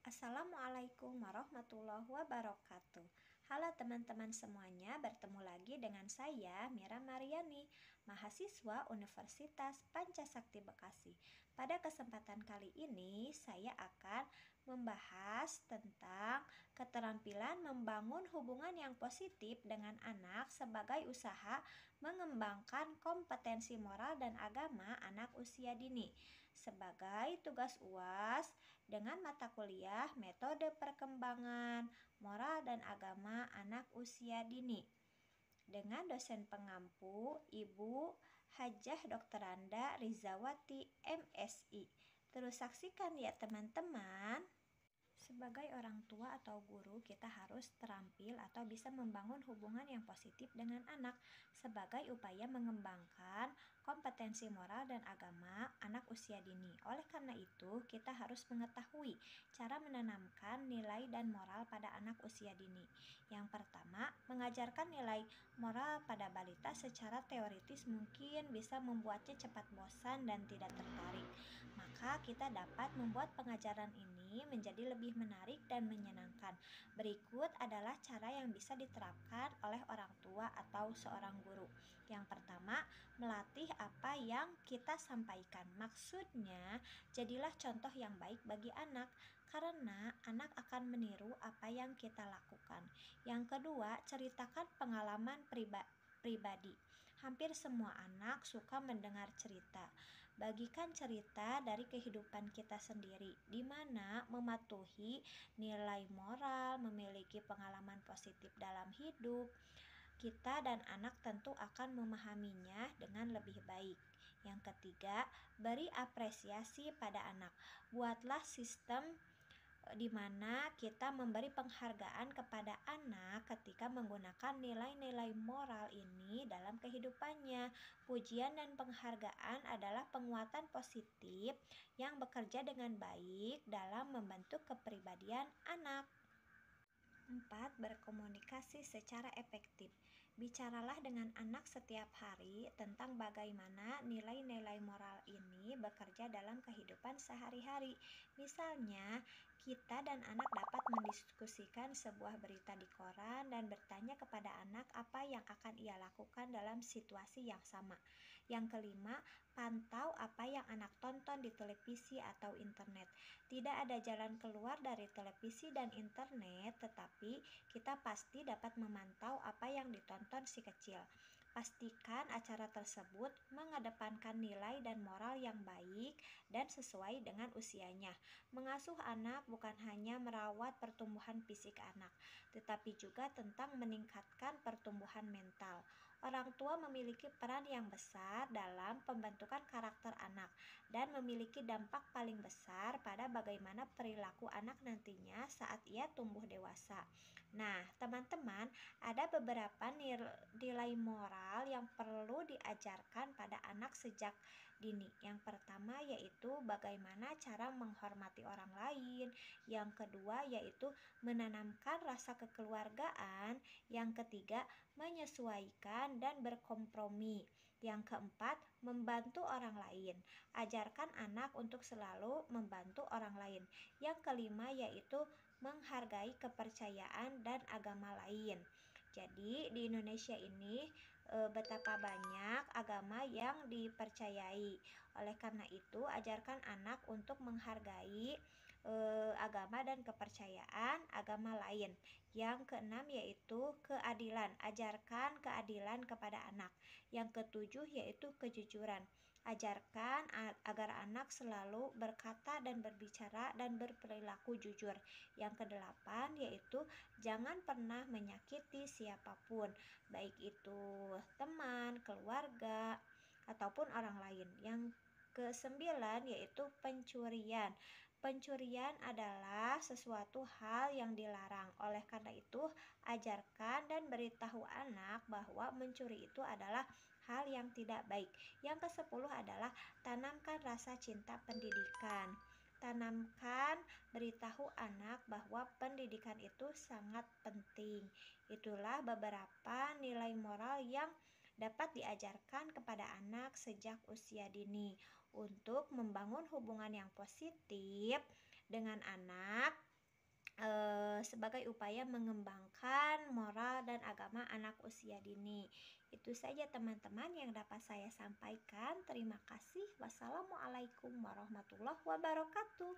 Assalamualaikum warahmatullahi wabarakatuh. Halo teman-teman semuanya, bertemu lagi dengan saya Mira Mariani, mahasiswa Universitas Pancasakti Bekasi. Pada kesempatan kali ini saya akan membahas tentang keterampilan membangun hubungan yang positif dengan anak sebagai usaha mengembangkan kompetensi moral dan agama anak usia dini. Sebagai tugas UAS dengan mata kuliah Metode Perkembangan Moral dan Agama Anak Usia Dini dengan dosen pengampu Ibu Hajah Dokteranda Rizawati MSI. Terus saksikan ya teman-teman. Sebagai orang tua atau guru, kita harus terampil atau bisa membangun hubungan yang positif dengan anak sebagai upaya mengembangkan kompetensi moral dan agama anak usia dini. Oleh karena itu, kita harus mengetahui cara menanamkan nilai dan moral pada anak usia dini. Yang pertama, mengajarkan nilai moral pada balita secara teoritis mungkin bisa membuatnya cepat bosan dan tidak tertarik. Maka kita dapat membuat pengajaran ini menjadi lebih menarik dan menyenangkan. Berikut adalah cara yang bisa diterapkan oleh orang tua atau seorang guru. Yang pertama, melatih apa yang kita sampaikan. Maksudnya, jadilah contoh yang baik bagi anak, karena anak akan meniru apa yang kita lakukan. Yang kedua, ceritakan pengalaman pribadi. Hampir semua anak suka mendengar cerita. Bagikan cerita dari kehidupan kita sendiri, di mana mematuhi nilai moral, memiliki pengalaman positif dalam hidup. Kita dan anak tentu akan memahaminya dengan lebih baik. Yang ketiga, beri apresiasi pada anak. Buatlah sistem di mana kita memberi penghargaan kepada anak ketika menggunakan nilai-nilai moral ini dalam kehidupannya. Pujian dan penghargaan adalah penguatan positif yang bekerja dengan baik dalam membentuk kepribadian anak. 4. Berkomunikasi secara efektif. Bicaralah dengan anak setiap hari tentang bagaimana nilai-nilai moral ini bekerja dalam kehidupan sehari-hari. Misalnya, kita dan anak dapat mendiskusikan sebuah berita di koran dan bertanya kepada anak apa yang akan ia lakukan dalam situasi yang sama. Yang kelima, pantau apa yang anak tonton di televisi atau internet. Tidak ada jalan keluar dari televisi dan internet, tetapi kita pasti dapat memantau apa yang ditonton si kecil. Pastikan acara tersebut mengedepankan nilai dan moral yang baik dan sesuai dengan usianya. Mengasuh anak bukan hanya merawat pertumbuhan fisik anak, tetapi juga tentang meningkatkan pertumbuhan mental. Orang tua memiliki peran yang besar dalam pembentukan karakter anak dan memiliki dampak paling besar pada bagaimana perilaku anak nantinya saat ia tumbuh dewasa. Nah, teman-teman, ada beberapa nilai moral yang perlu diajarkan pada anak sejak dini. Yang pertama yaitu bagaimana cara menghormati orang lain. Yang kedua yaitu menanamkan rasa kekeluargaan. Yang ketiga, menyesuaikan dan berkompromi. Yang keempat, membantu orang lain. Ajarkan anak untuk selalu membantu orang lain. Yang kelima yaitu menghargai kepercayaan dan agama lain. Jadi di Indonesia ini betapa banyak agama yang dipercayai. Oleh karena itu, ajarkan anak untuk menghargai agama dan kepercayaan agama lain. Yang keenam yaitu keadilan. Ajarkan keadilan kepada anak. Yang ketujuh yaitu kejujuran. Ajarkan agar anak selalu berkata dan berbicara dan berperilaku jujur. Yang kedelapan yaitu jangan pernah menyakiti siapapun, baik itu teman, keluarga, ataupun orang lain. Yang kesembilan yaitu pencurian. Pencurian adalah sesuatu hal yang dilarang. Oleh karena itu, ajarkan dan beritahu anak bahwa mencuri itu adalah hal yang tidak baik. Yang kesepuluh adalah tanamkan rasa cinta pendidikan. Tanamkan, beritahu anak bahwa pendidikan itu sangat penting. Itulah beberapa nilai moral yang dapat diajarkan kepada anak sejak usia dini untuk membangun hubungan yang positif dengan anak. sebagai upaya mengembangkan moral dan agama anak usia dini. Itu saja teman-teman yang dapat saya sampaikan. Terima kasih. Wassalamualaikum warahmatullahi wabarakatuh.